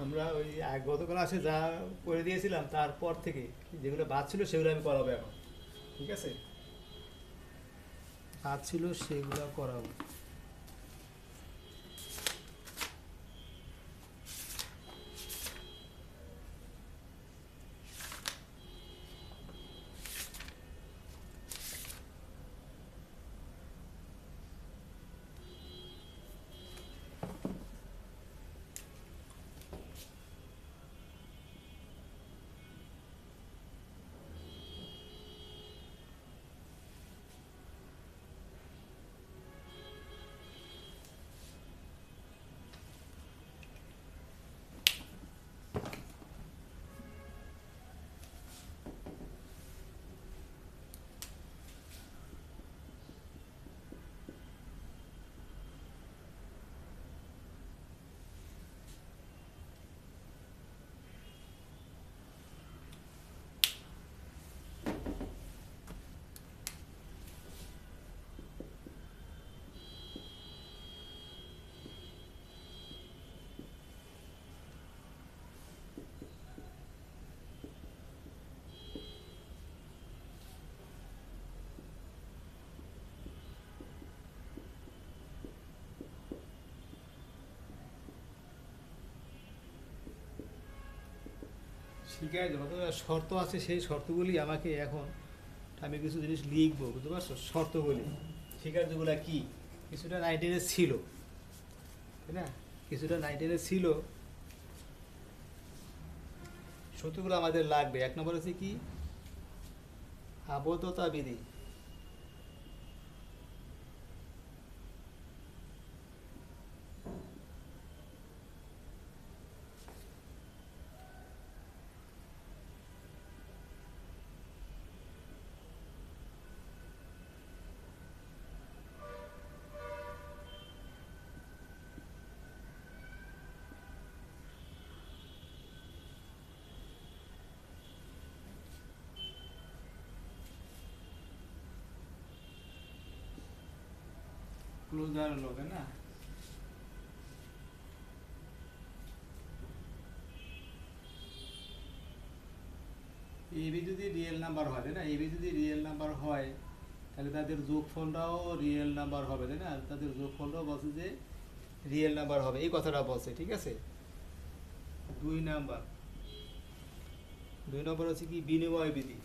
আমরা ওই গত ক্লাসে যা করে দিয়েছিলাম তারপর থেকে যেগুলো বাদ ছিল সেগুলো আমি করাবো এখন। ঠিক আছে, বাদ ছিল সেগুলো করাবো। ঠিক আছে, যত শর্ত আছে সেই শর্তগুলি আমাকে এখন আমি কিছু জিনিস লিখবো, বুঝতে পারছো? শর্তগুলি শিকার যেগুলো কি কিছুটা নাইনটিনে ছিল, তাই না? কিছুটা নাইনটিনে ছিল, শর্তগুলো আমাদের লাগবে। এক নম্বর হচ্ছে কি, আবদ্ধতা বিধি। ক্লোজার ল, তাই না? এবি যদি রিয়েল নাম্বার হয়, তাই না? এবি যদি রিয়েল নাম্বার হয় তাহলে তাদের যোগফলটাও রিয়েল নাম্বার হবে, তাই না? তাদের যোগফলটাও বলছে যে রিয়েল নাম্বার হবে, এই কথাটা বলছে। ঠিক আছে, দুই নাম্বার, দুই নম্বর হচ্ছে কি, বিনিময় বিধি।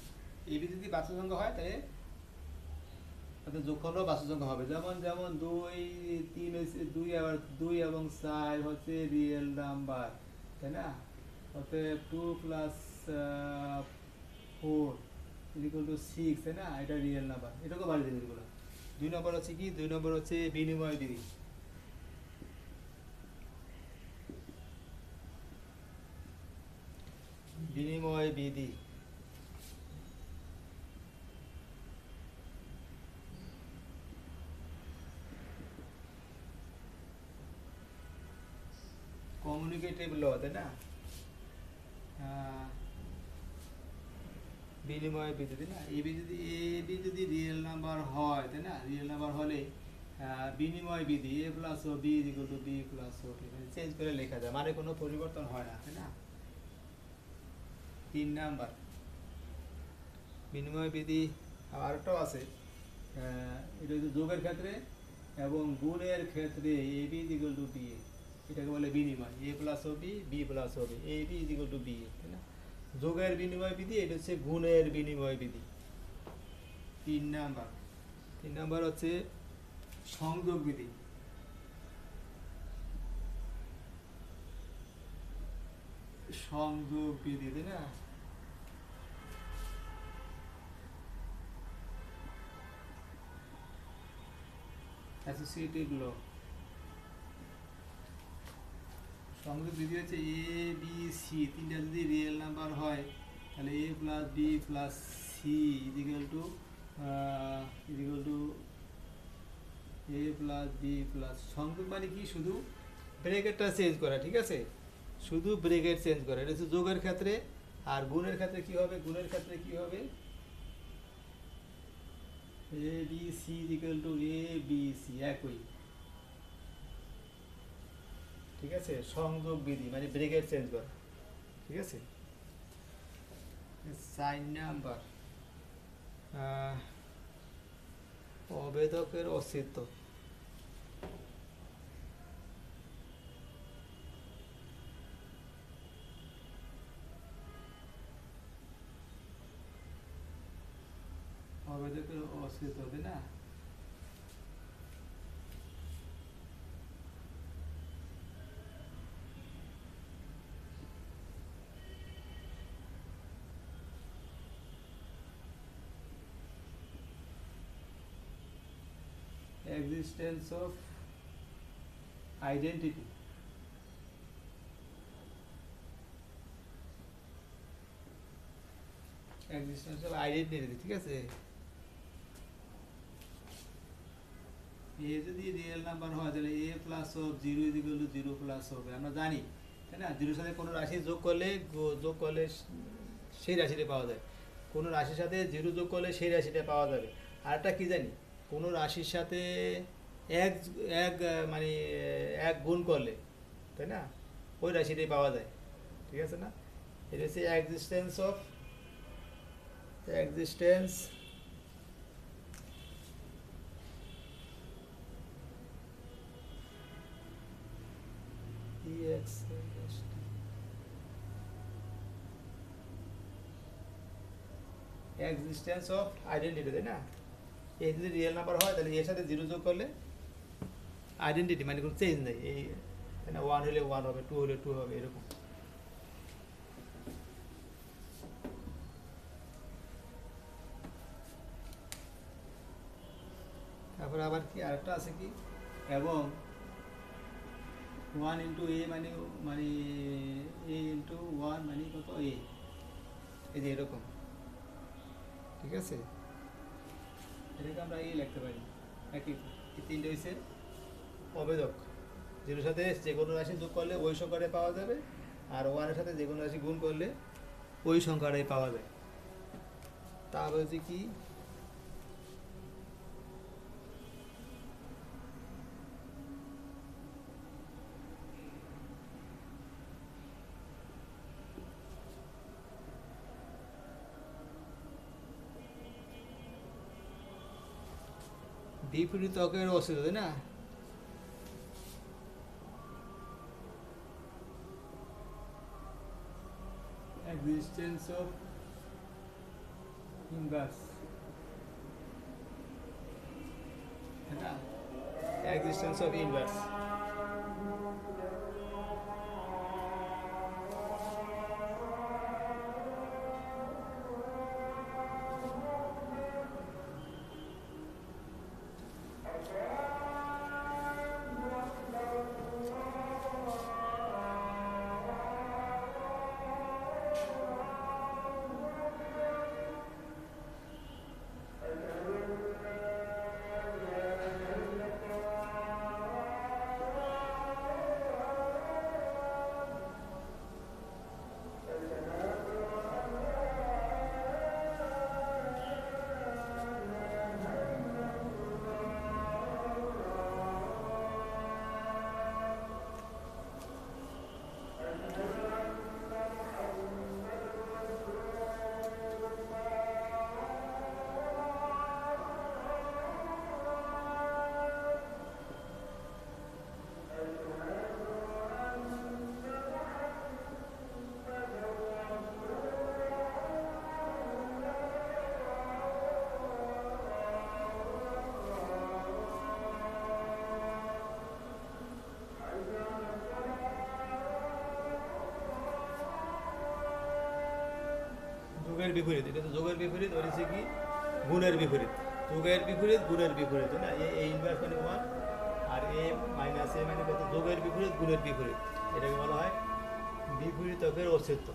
এবি যদি বাস্তব সংখ্যা হয় তাহলে তাদের যোগফলও বাস্তব সংখ্যা হবে। যেমন যেমন দুই তিন হচ্ছে দুই, আবার দুই এবং চার হচ্ছে রিয়েল নাম্বার, তাই না? অতএব two plus four equal to six, তাই না? এটা রিয়েল নাম্বার, এটাকেও বাড়ি দেবে এগুলো। দুই নম্বর হচ্ছে কি, দুই নম্বর হচ্ছে বিনিময় বিধি। বিনিময় বিধি কমিউনিকেটিভ ল, তাই না? বিনিময় বিধি, তাই না? এবি যদি রিয়েল নাম্বার হয়, তাই না? রিয়েল নাম্বার হলে বিনিময় বিধি এ প্লাস ও B equal to B plus ও, চেঞ্জ করে লেখা যায়, মানে কোনো পরিবর্তন হয় না, তাই না? তিন নাম্বার বিনিময় বিধি আরেকটাও আছে, এটা হচ্ছে যোগের ক্ষেত্রে এবং গুণের ক্ষেত্রে A B equal to B, এটাকে বলে বিনিময়। এ প্লাস ও বি, বি প্লাস ও B, A B equal to B, তাই না? যোগের বিনিময় বিধি, এটা হচ্ছে গুণের বিনিময় বিধি। তিন নাম্বার, তিন নাম্বার হচ্ছে সংযোগ বিধি। সংযোগ বিধি, তাই না? অ্যাসোসিয়েটিভ ল। সংযোগ বিধি হচ্ছে এ বি সি তিনটা যদি রিয়েল নাম্বার হয় তাহলে A plus B plus C is equal to A plus B plus, সংযোগ মানে কি, শুধু ব্রেকেটটা চেঞ্জ করা। ঠিক আছে, শুধু ব্রেকেট চেঞ্জ করা, এটা হচ্ছে যোগের ক্ষেত্রে। আর গুণের ক্ষেত্রে কি হবে, গুণের ক্ষেত্রে কি হবে, এ B C is equal to A B C, একই। ঠিক আছে, সংযোগ বিধি মানে ব্রেকেট চেঞ্জ করা। ঠিক আছে, 4 নাম্বার অবেদকের অস্তিত্ব। অবেদকের অস্তিত্ব, তাই না? Existence of identity. Existence of identity, ঠিক আছে। এ যদি রিয়েল নাম্বার হয় তাহলে A plus of zero is equal to zero plus হবে, আমরা জানি, তাই না? জিরোর সাথে কোনো রাশি যোগ করলে সেই রাশিটা পাওয়া যায়। কোনো রাশির সাথে জিরো যোগ করলে সেই রাশিটা পাওয়া যাবে। আর একটা কী জানি, কোনো রাশির সাথে এক এক মানে এক গুণ করলে, তাই না, ওই রাশিটাই পাওয়া যায়। ঠিক আছে না? এটা হচ্ছে এক্সিস্টেন্স এক্সিস্টেন্স অফ আইডেন্টিটি, তাই না? এই যদি রিয়েল নাম্বার হয় তাহলে এর সাথে জিরো যোগ করলে আইডেন্টিটি মানে কোনো চেঞ্জ নেই, এই, তাই না? 1 হলে 1 হবে, 2 হলে 2 হবে, এরকম। তারপরে আবার কি আরেকটা আছে কি, এবং 1 ইন্টু এ মানে মানে এ ইন্টু 1 মানে কত, এ, এই যে এরকম। ঠিক আছে, এটাকে আমরা এই লিখতে পারি। একই, এই তিনটে হয়েছে অবেদক। জিরোর সাথে যে কোনো রাশি যোগ করলে ওই সংখ্যাটাই পাওয়া যাবে, আর 1-এর সাথে যে কোনো রাশি গুণ করলে ওই সংখ্যাটাই পাওয়া যায়। তারপর হচ্ছে কি, বিপরীতকের অস্তিত্ব, তাই না? existence of inverse, है ना? existence of inverse। যোগের বিপরীত, এটা তো যোগের বিপরীত, ওর হচ্ছে কি গুণের বিপরীত। যোগের বিপরীত গুণের বিপরীত, তাই না? এ ইনভার্স মানে 1, আর এ মাইনাস এ মানে কত, যোগের বিপরীত গুণের বিপরীত। এটাকে বলা হয় বিপরীতকের অস্তিত্ব।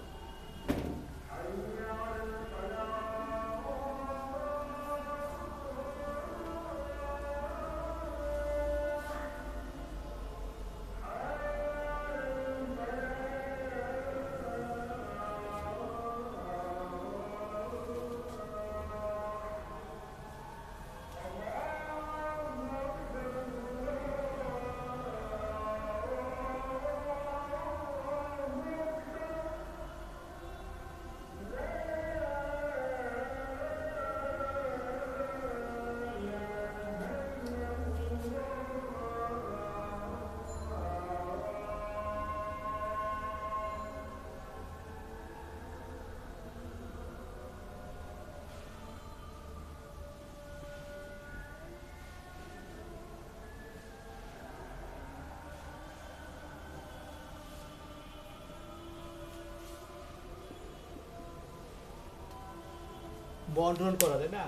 বন্টন করা, তাই না?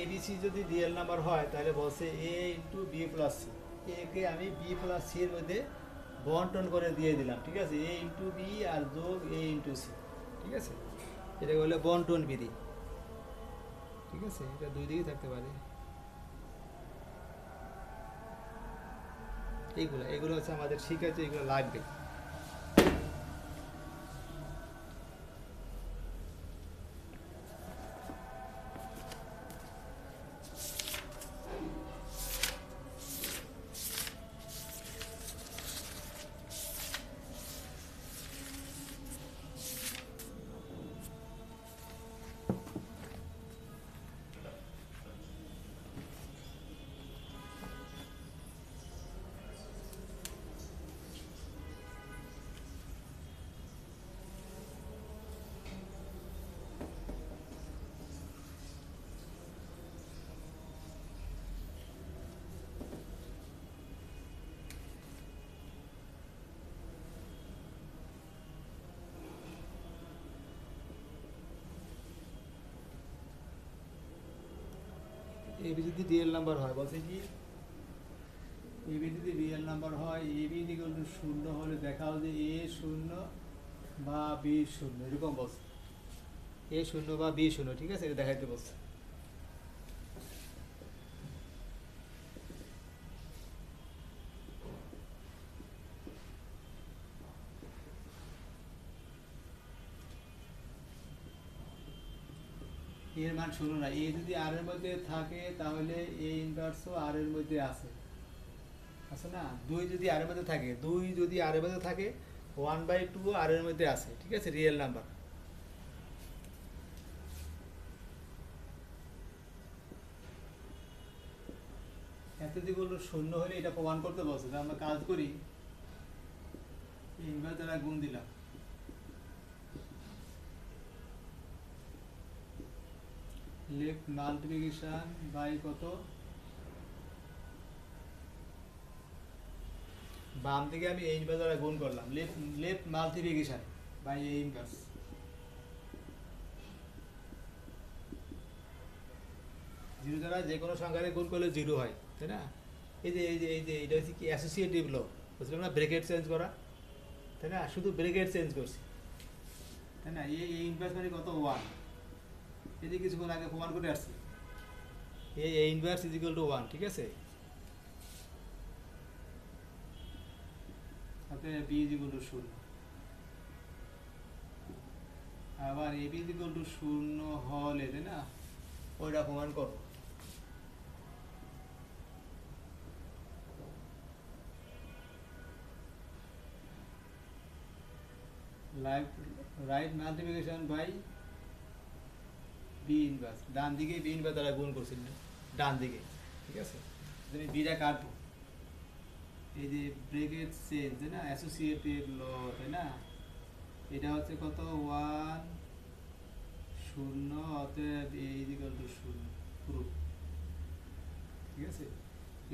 এবিসি যদি রিয়েল নাম্বার হয় তাহলে বলছে এ ইন্টু বি প্লাস সি, একে আমি বি প্লাস সি এর মধ্যে বন্টন করে দিয়ে দিলাম, ঠিক আছে? এ ইন্টু বি আর যোগ এ ইন্টু সি, ঠিক আছে? এটা বলে বন্টন বিধি, ঠিক আছে? এটা দুই দিকে থাকতে পারে। এগুলো হচ্ছে আমাদের শিখাচ্ছে, এগুলো লাগবে। এবি যদি রিয়েল নাম্বার হয়, বলছে কি এবি যদি রিয়েল নাম্বার হয়, এবি ইকুয়াল টু শূন্য হলে দেখাও যে এ শূন্য বা বি শূন্য, এরকম বলছে। এ শূন্য বা বি শূন্য, ঠিক আছে? এটা দেখাইতে বলছে। এর মান শূন্য না, এ যদি আর এর মধ্যে থাকে তাহলে এ ইনভার্সও আর এর মধ্যে আছে, আছে না? দুই যদি আর এর মধ্যে থাকে, দুই যদি আর এর মধ্যে থাকে, 1/2 আর এর মধ্যে আছে, ঠিক আছে? Real number. এত দিকে হলো শূন্য হলে এটা প্রমাণ করতে বলছে। আমরা কাজ করি, ইনভার্স দ্বারা গুণ দিলাম, লেফট মাল্টিপ্লিকেশন বাই কত, বাম দিকে আমি এই ইনভার্স দ্বারা গুণ করলাম, লেফট মাল্টিপ্লিকেশন বাই এই ইনভার্স। জিরো দ্বারা যে কোনো সংখ্যারে গুণ করলে জিরো হয়, তাই না? এই যে এটা হচ্ছে কি অ্যাসোসিয়েটিভ ল, বুঝলাম না? ব্রেকেট চেঞ্জ করা, তাই না? শুধু ব্রেকেট চেঞ্জ করছি, তাই না? এই ইনভার্স মানে কত, 1। এই যে কিছুক্ষণ আগে প্রমাণ করে আসছি, এই ইনভার্স ইজ ইকুয়াল টু 1, ঠিক আছে? তাতে বি ইজ ইকুয়াল টু 0। আবার A B is equal to 0 হলে, তাই না, ওইটা প্রমাণ করো। Right multiplication by B inverse, ডান দিকে বি ইনভার্স দ্বারা গুণ করছিল, ডান দিকে, ঠিক আছে? আমি বিটা কাটবো, এই যে ব্রেকেট চেঞ্জ, তাই না, অ্যাসোসিয়েটিভ ল, তাই না? এটা হচ্ছে কত, 1 0, অতএব এ ইজ ইকুয়াল টু 0 পুরো, ঠিক আছে?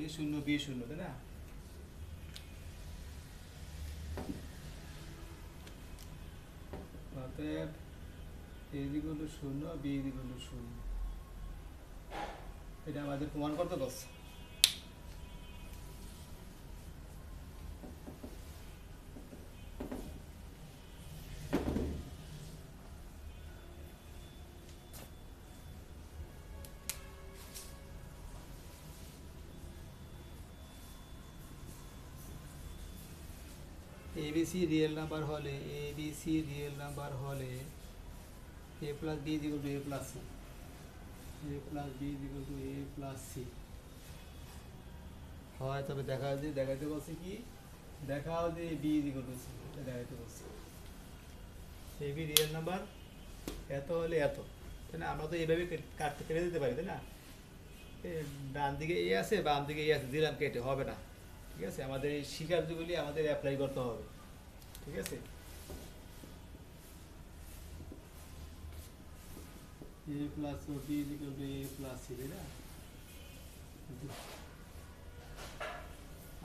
এ 0 বি 0, তাই না? অতএব A is equal to 0, B is equal to 0, এটা আমাদের প্রমাণ করতে বলছে। এবিসি রিয়েল নাম্বার হলে, এবিসি রিয়েল নাম্বার হলে A plus B is equal to A plus C, A plus B is equal to A plus C হয়, তবে দেখাইতে বলছে কি, দেখাও যে B is equal to C, এটা দেখাইতে বলছে। এ বি রিয়েল নাম্বার এত হলে এত, তাই না? আমরা তো এইভাবে কাটতে কেটে দিতে পারি, তাই না? ডান দিকে এ আছে, বাম দিকে এ আছে, দিলাম কেটে, হবে না, ঠিক আছে? আমাদের এই শিকার্যগুলি আমাদের অ্যাপ্লাই করতে হবে, ঠিক আছে? এ প্লাস ও B is equal to A plus C, তাই না?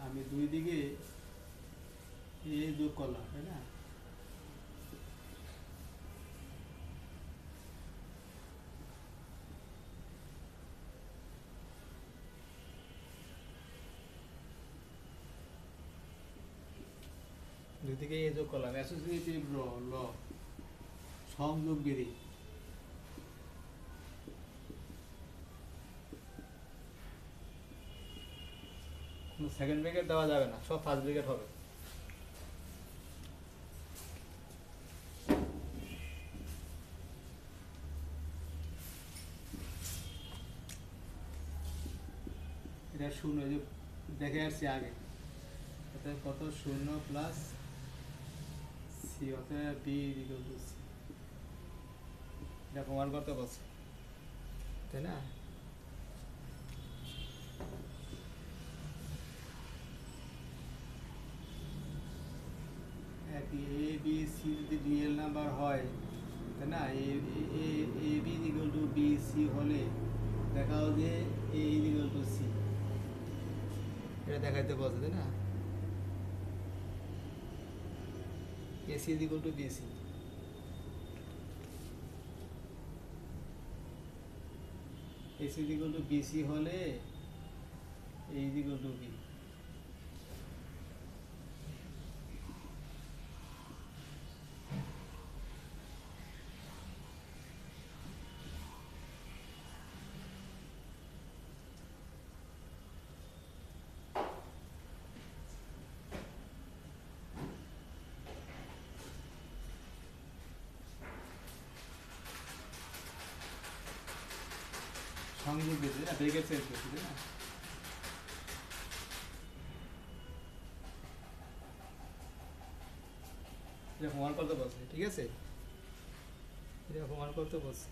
আমি দুই দিকে এ যোগ করলাম, তাই না? দুই দিকে এ যোগ করলাম, অ্যাসোসিয়েটিভ ল, সংযোগ বিধি। কোনো সেকেন্ড ব্রেকেট দেওয়া যাবে না, সব ফার্স্ট ব্রেকেট হবে। এটা শূন্য, যে দেখে আসছি আগে, অর্থাৎ কত শূন্য প্লাস সি, অর্থাৎ বি ইকুয়াল টু সি। এটা প্রমাণ করতে বলছে, তাই না? এ বি সি যদি রিয়েল নাম্বার হয়, তাই না, A B equal to B C হলে দেখাও যে এ ইকুয়াল টু সি, এটা দেখাইতে বলছে, তাই না? AC equal to BC, AC equal to BC হলে এ ইকুয়াল টু বি। সংযোগ দিতে না, ব্রেকেট চেঞ্জ করতে, তাই না? এটা প্রমাণ করতে বলছে, ঠিক আছে, এটা প্রমাণ করতে বলছে।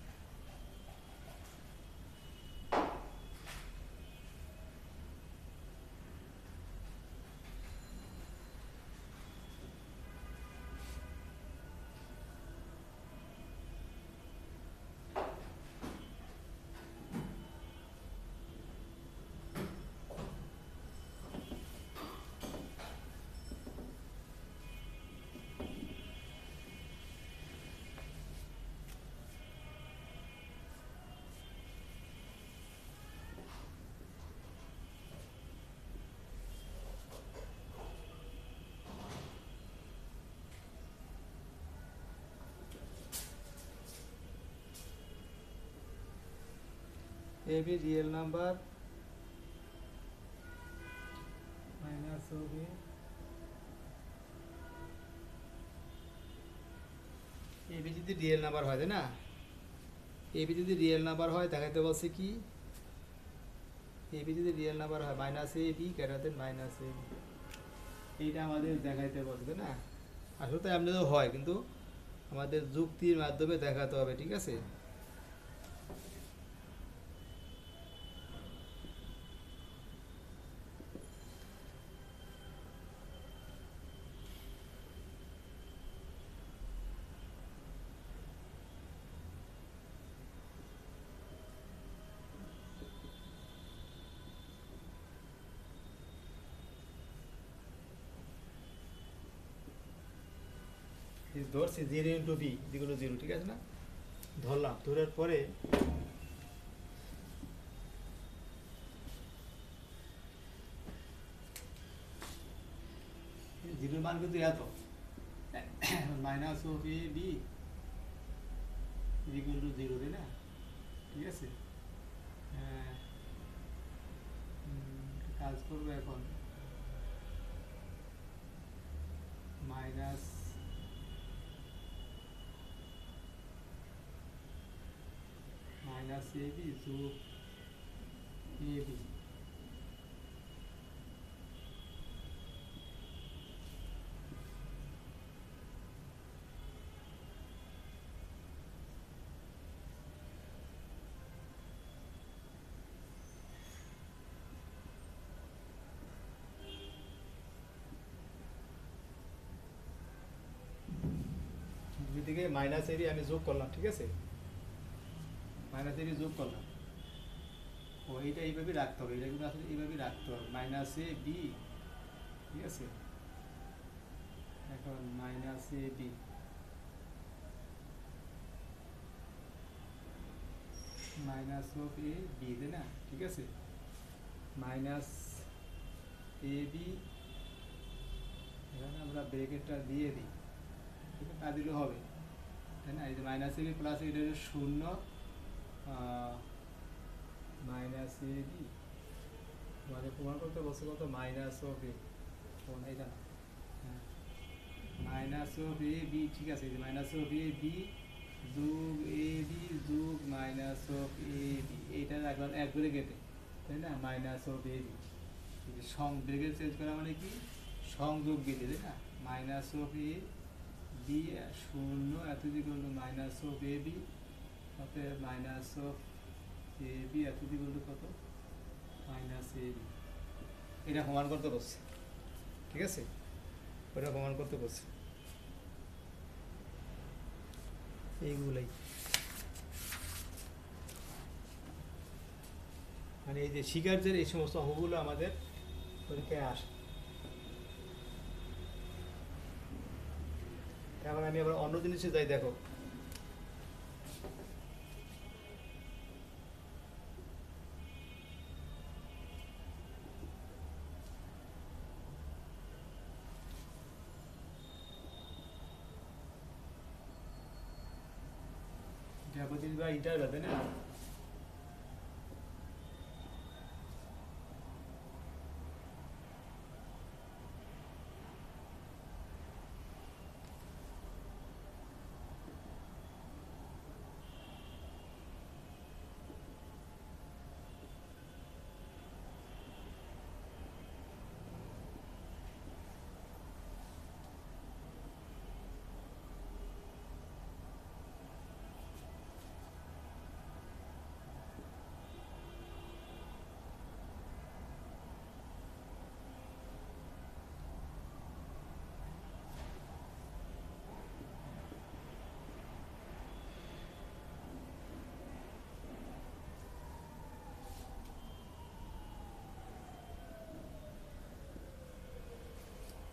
A be real number minus হবে এ বি যদি রিয়েল নাম্বার হয়, তাই না? এ বি যদি রিয়েল নাম্বার হয় দেখাইতে বলছে কি, এ বি যদি রিয়েল নাম্বার হয় minus A B greater than minus A B, এইটা আমাদের দেখাইতে বলছে, তাই না? আসলে তো এমনিতেও হয়, কিন্তু আমাদের যুক্তির মাধ্যমে দেখাতে হবে, ঠিক আছে? ধরছি 0 ইন্টু বি যেগুলো 0, ঠিক আছে না? ধরলাম, ধরার পরে জিরোর মান কিন্তু এত, minus of A B equal to 0, তাই না? ঠিক আছে, কাজ করবো এখন, মাইনাস মাইনাস এ বি যোগ এ বি, দুদিকে মাইনাস এ বি আমি যোগ করলাম, ঠিক আছে, মাইনাস এ বি যোগ করলাম। ও এইটা এইভাবেই রাখতে হবে, এটা কিন্তু আসলে এইভাবেই রাখতে হবে, মাইনাস এ বি, ঠিক আছে? এখন minus A B minus of A B, তাই না? ঠিক আছে, মাইনাস এ বি এখানে আমরা ব্রেকেটটা দিয়ে দিই, ঠিক আছে, তা দিলেও হবে, তাই না? এই যে মাইনাস এবি প্লাস এটা হচ্ছে শূন্য, মাইনাস এবি মানে প্রমাণ করতে বলছে কত, মাইনাস অফ এ, এটা না, হ্যাঁ, মাইনাস অফ এ বি, ঠিক আছে, এই যে মাইনাস অফ এ বি যোগ এ বি যোগ মাইনাস অফ এ বি, এইটা রাখলাম এক ব্রেকেটে, তাই না, minus of A B, bracket change করা মানে কি, সংযোগ বিধি, তাই না, মাইনাস অফ এ বি শূন্য এত দিগুণ মাইনাস অফ এ বি, অতএব মাইনাস অফ এ বি এত দিগুণ কত, মাইনাস এ বি, এটা প্রমাণ করতে বলছে, ঠিক আছে, ওটা প্রমাণ করতে বলছে, এইগুলাই মানে এই যে শিকারদের এই সমস্ত অঙ্কগুলো আমাদের পরীক্ষায় আসে। তারপর আমি আবার অন্য জিনিসে যাই, দেখো ড্যাপোজিট বা ইন্টারভ্যাল, তাই না,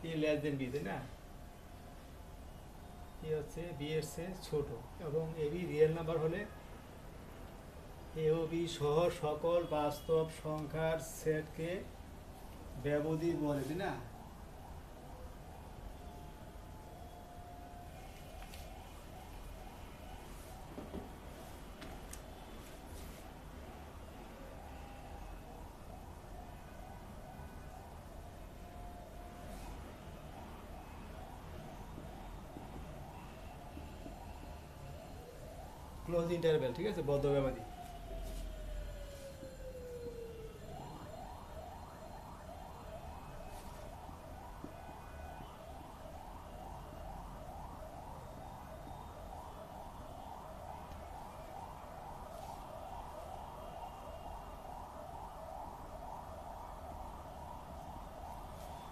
এ লেস দেন বি, তাই না, এ হচ্ছে বি এর চেয়ে ছোট এবং এ বি রিয়েল নাম্বার হলে এ ও বি সহ সকল বাস্তব সংখ্যার সেটকে ব্যবধি বলে, তাই না, ক্লোজ ইন্টারভ্যাল, ঠিক আছে, বদ্ধ ব্যবধি।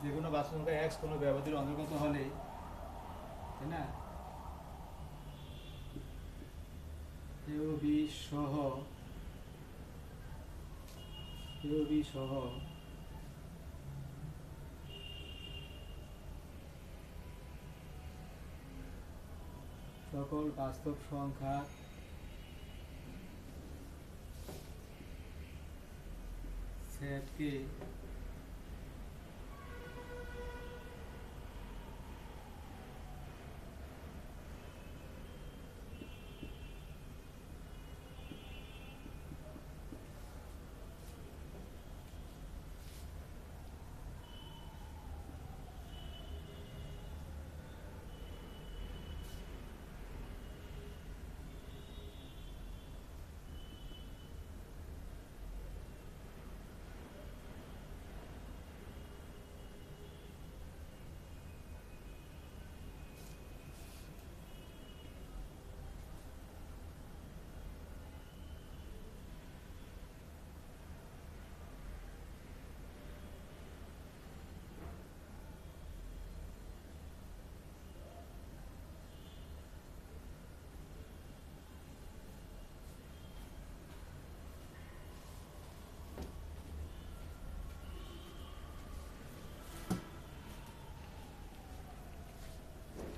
যে কোনো বাস্তব সংখ্যা এক্স কোনো ব্যবধির অন্তর্গত হলে, তাই না, এ ও বি সহ সকল বাস্তব সংখ্যা সেটকে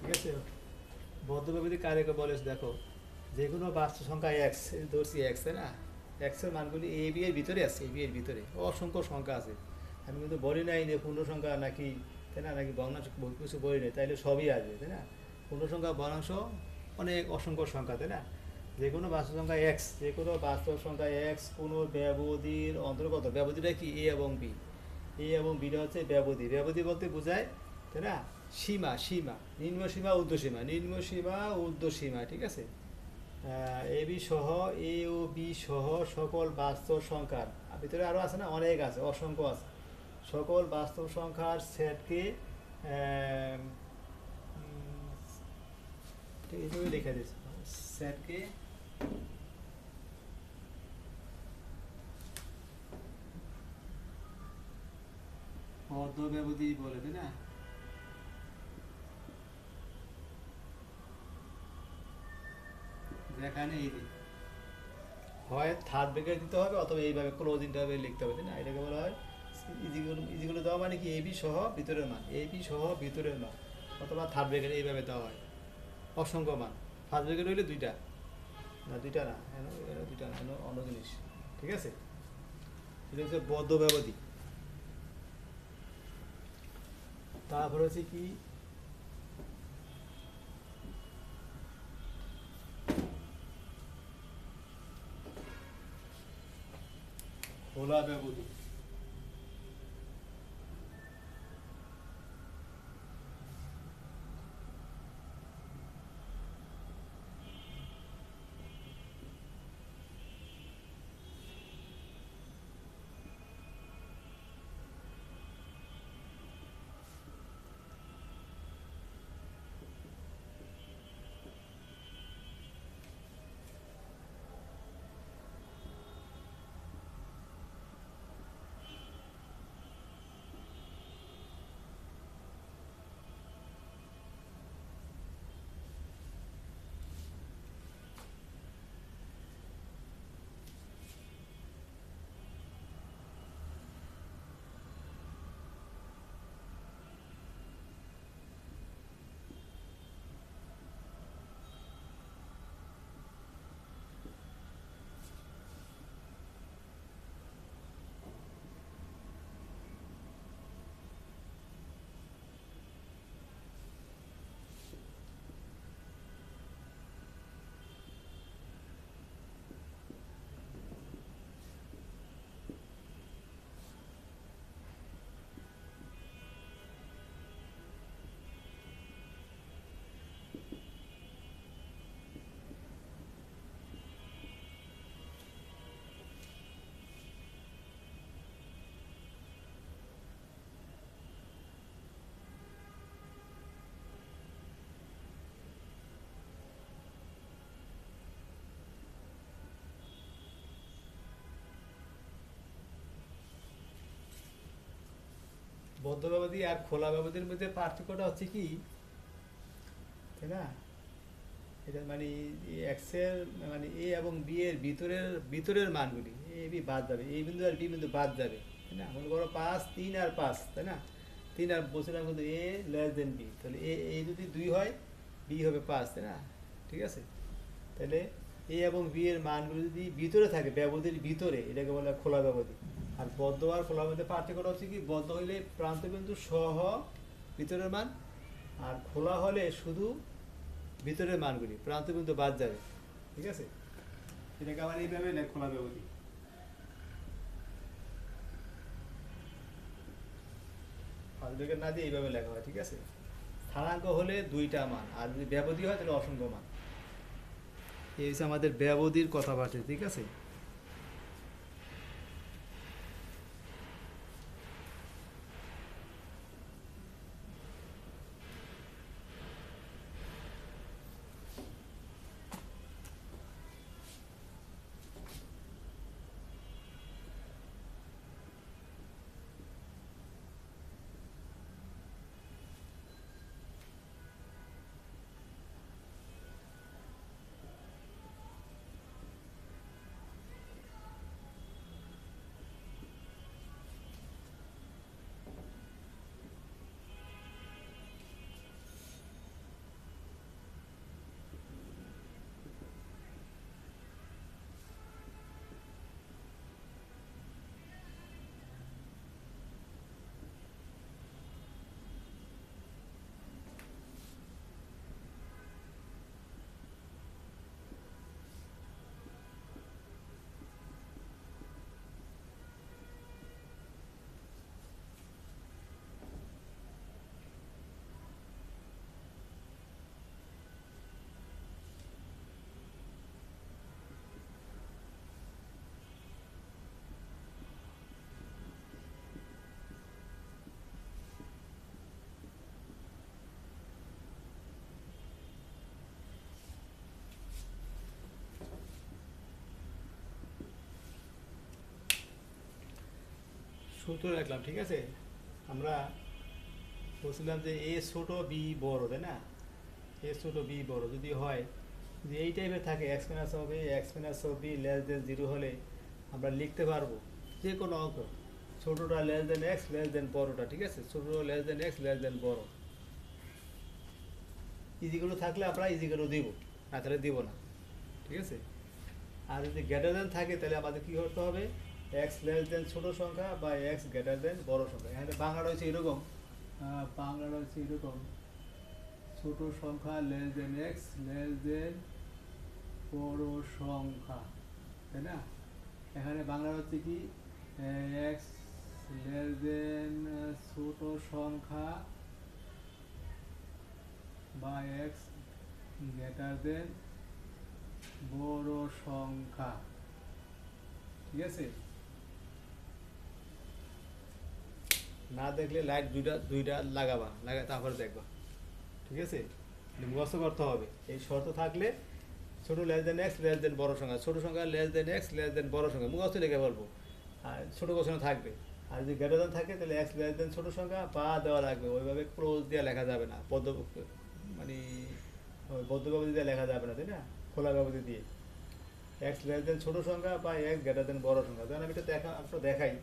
ঠিক আছে, বদ্ধ ব্যবধি কাকে বলে দেখো, যে কোনো বাস্তব সংখ্যা এক্স ধরছি, এক্স, তাই না, এক্সের মানগুলি এ বি এর ভিতরে আছে, এ বি এর ভিতরে অসংখ্য সংখ্যা আছে, আমি কিন্তু বলি নাই যে পূর্ণ সংখ্যা নাকি তাই না, নাকি ভগ্নাংশ কিছু বলি নেই, তাইলে সবই আসবে, তাই না? পূর্ণ সংখ্যা ভগ্নাংশ অনেক অসংখ্য সংখ্যা, তাই না? যে কোনো বাস্তব সংখ্যা এক্স, যে কোনো বাস্তব সংখ্যা এক্স কোনো ব্যবধির অন্তর্গত। ব্যবধিটা কি? এ এবং বি। এ এবং বিটা হচ্ছে ব্যবধি। ব্যবধি বলতে বোঝায়, তাই না, সীমা। সীমা, নিম্ন সীমা, ঊর্ধ্বসীমা, নিম্ন সীমা, ঊর্ধ্বসীমা, ঠিক আছে? এ বি সহ, এ ও বি সহ সকল বাস্তব সংখ্যার, ভিতরে আরও আছে না, অনেক আছে, অসংখ্য আছে, সকল বাস্তব সংখ্যার সেটকে এইভাবে লিখে দিচ্ছে, সেটকে অর্ধ ব্যবধি বলে, তাই না? যেখানে এই হয় থার্ড ব্রেকেট দিতে হবে অথবা এইভাবে ক্লোজিংটা লিখতে হবে, তাই না? এটাকে বলা হয় ইজিগুলো। ইজিগুলো দেওয়া মানে কি? এবি সহ ভিতরের মান, এবি সহ ভিতরের মান, অথবা থার্ড ব্রেকেট এইভাবে দেওয়া হয় অসংখ্য মান। ফার্স্ট ব্রেকেট হইলে দুইটা, না দুইটা না, দুইটা না, অন্য জিনিস, ঠিক আছে? এটা হচ্ছে বদ্ধ ব্যবধি। তারপর হচ্ছে কি, খোলা ব্যবধি। বদ্ধ ব্যবধি আর খোলা ব্যবধির মধ্যে পার্থক্যটা হচ্ছে কি, তাই না? এটা মানে এক্সের মানে এ এবং বি এর ভিতরের ভিতরের মানগুলি, এ বি বাদ যাবে, এই বিন্দু আর বি বিন্দু বাদ যাবে, তাই না? মনে করো 5, 3 আর 5, তাই না? 3 আর বলছিলাম কিন্তু এ লেস দেন বি, তাহলে এ যদি 2 হয়, বি হবে 5, তাই না? ঠিক আছে? তাহলে এ এবং বি এর মানগুলি যদি ভিতরে থাকে, ব্যবধির ভিতরে, এটাকে বলা হয় খোলা ব্যবধি। আর বদ্ধ আর খোলার মধ্যে পার্থক্যটা হচ্ছে কি, বদ্ধ হইলে প্রান্তবিন্দু সহ ভিতরের মান, আর খোলা হলে শুধু ভিতরের মানগুলি, প্রান্তবিন্দু বাদ যাবে, ঠিক আছে? এটাকে আবার এইভাবে খোলা ব্যবধি। ফার্স্ট ব্রেকেট না দিয়ে এইভাবে লেখা হয়, ঠিক আছে? স্থানাঙ্ক হলে দুইটা মান, আর যদি ব্যবধি হয় তাহলে অসংখ্য মান। এই হচ্ছে আমাদের ব্যবধির কথাবার্তা, ঠিক আছে? সূত্র রাখলাম, ঠিক আছে। আমরা বলছিলাম যে এ ছোট বি বড়, তাই না? এ ছোট বি বড় যদি হয়, যদি এই টাইপের থাকে X minus of A X minus of B less than zero হলে আমরা লিখতে পারবো যে কোনো অঙ্ক ছোটোটা less than X less than বড়টা, ঠিক আছে। ছোটো less than X less than বড়, ইজিগুলো থাকলে আমরা ইজিগুলো দিব, না তাহলে দিব না, ঠিক আছে। আর যদি গ্রেটার দেন থাকে তাহলে আমাদের কী করতে হবে, এক্স লেস দেন ছোটো সংখ্যা বা এক্স গ্রেটার দেন বড় সংখ্যা। এখানে বাংলাটা হচ্ছে এরকম, বাংলাটা হচ্ছে এরকম, ছোট সংখ্যা less than X less than বড় সংখ্যা, তাই না? এখানে বাংলা হচ্ছে কি, এক্স লেস দেন ছোট সংখ্যা বা এক্স গ্রেটার দেন বড় সংখ্যা, ঠিক আছে। না দেখলে লাইট দুইটা দুইটা লাগাবা, তারপরে দেখবা, ঠিক আছে। মুখস্থ করতে হবে, এই শর্ত থাকলে ছোট less than X less than বড় সংখ্যা, ছোট সংখ্যা less than X less than বড় সংখ্যা, মুখস্থ লিখে বলবো। আর ছোট কোশ্চেন থাকবে, আর যদি গ্রেটার দেন থাকে তাহলে এক্স লেস দেন ছোট সংখ্যা বা দেওয়া লাগবে, ওইভাবে ক্লোজ দিয়ে লেখা যাবে না, মানে বদ্ধ ব্যবধি দিয়ে লেখা যাবে না, তাই না? খোলা ব্যবধি দিয়ে এক্স লেস দেন ছোট সংখ্যা বা এক্স গ্রেটার দেন বড় সংখ্যা। যেমন আমি এটা দেখাই,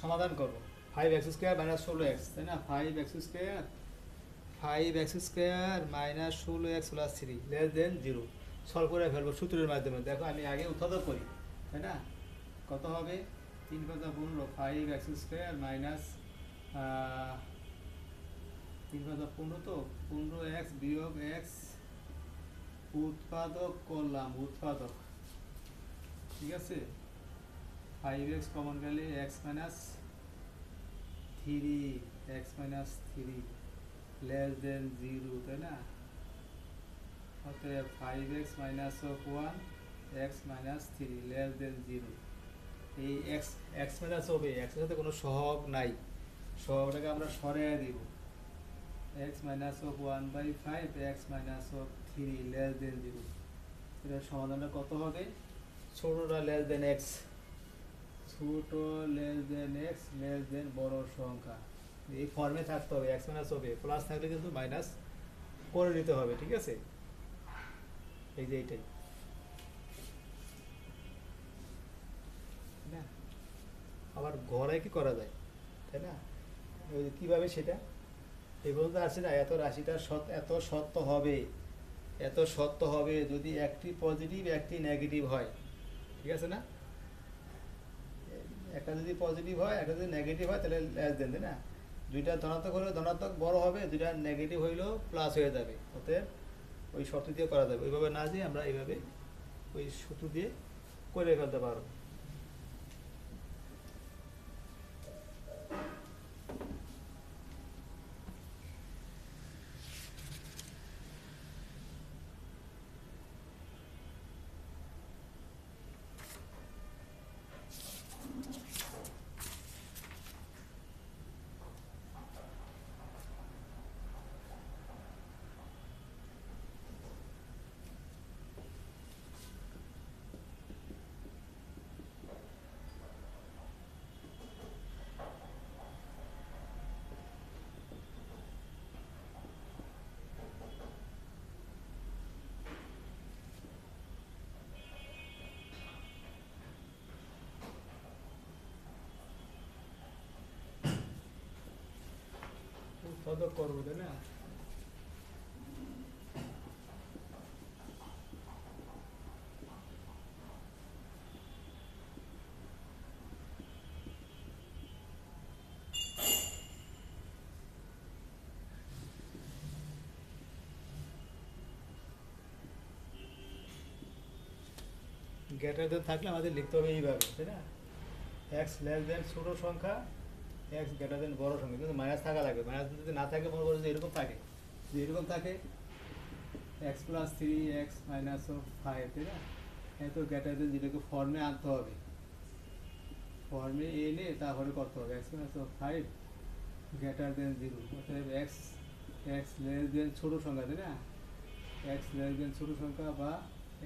সমাধান করবো। 5x² মাইনাস 16x, তাই না? 5x² minus 16x plus 3 less than 0 solve করে ফেলবো সূত্রের মাধ্যমে। দেখো আমি আগে উৎপাদক করি, তাই না? কত হবে, 3 × 15, 5x² মাইনাস 3 × 15, তো 15x বিয়োগ এক্স উৎপাদক করলাম, উৎপাদক, ঠিক আছে। 5x কমন গেলে এক্স মাইনাস 3 লেস দেন 0, তাই না? অতএব 5x minus of 1 x minus 3 less than 0। এই এক্স মাইনাস হবে, এক্সের সাথে কোনো সহগ নাই, সহগটাকে আমরা সরিয়ে দিব। X minus of 1/5 x minus of 3 less than 0। এটার সমাধানটা কত হবে, ছোটোটা লেস দেন এক্স, ছোট less than X less than বড় সংখ্যা, এই ফর্মে থাকতে হবে। এক্স মাইনাস হবে, প্লাস থাকলে কিন্তু মাইনাস করে নিতে হবে, ঠিক আছে। এই যে এইটাই না, আবার ঘরে কি করা যায়, তাই না? ওই কীভাবে সেটা এই পর্যন্ত আসে না, এত রাশিটা এত সত্য হবে যদি একটি পজিটিভ একটি নেগেটিভ হয়, ঠিক আছে না? একটা যদি পজিটিভ হয় একটা যদি নেগেটিভ হয় তাহলে লেস দেন, তাই না? দুইটা ধনাত্মক হলেও ধনাত্মক বড় হবে, দুইটা নেগেটিভ হইলেও প্লাস হয়ে যাবে। অতএব ওই শর্ত দিয়ে করা যাবে, ওইভাবে না দিয়ে আমরা এইভাবে ওই সূত্র দিয়ে করে ফেলতে পারবো। উৎপাদক করবো, তাই না? গ্রেটার দেন থাকলে আমাদের লিখতে হবে এইভাবে, তাই না? এক্স লেস দেন ছোট সংখ্যা, এক্স গ্রেটার দেন বড় সংখ্যা, কিন্তু মাইনাস থাকা লাগবে। মাইনাস যদি না থাকে, মনে করো যে এরকম থাকে, যদি এরকম থাকে x plus three x minus five, তাই না? এত গ্রেটার দেন যেটাকে ফর্মে আনতে হবে, ফর্মে এনে তারপরে করতে হবে x minus five greater than zero, অর্থাৎ এক্স এক্স লেস দেন ছোটো সংখ্যা, তাই না? এক্স লেস দেন ছোটো সংখ্যা বা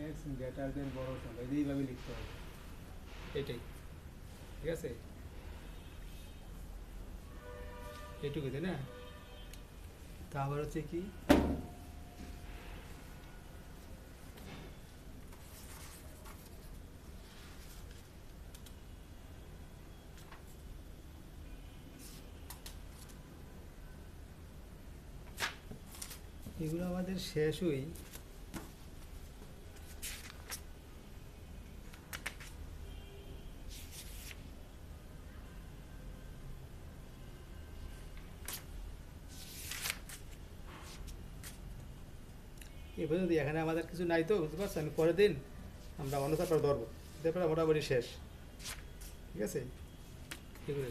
এক্স গ্রেটার দেন বড় সংখ্যা, এইভাবে লিখতে হবে। এটাই ঠিক আছে, এইটুকু, তাই না? তারপর হচ্ছে কি, এগুলো আমাদের শেষ হই এই পর্যন্ত। এখানে আমাদের কিছু নাই তো, বুঝতে পারছো? আমি পরের দিন আমরা অন্য চ্যাপ্টার ধরবো, তারপরে মোটামুটি শেষ। ঠিক আছে, এগুলো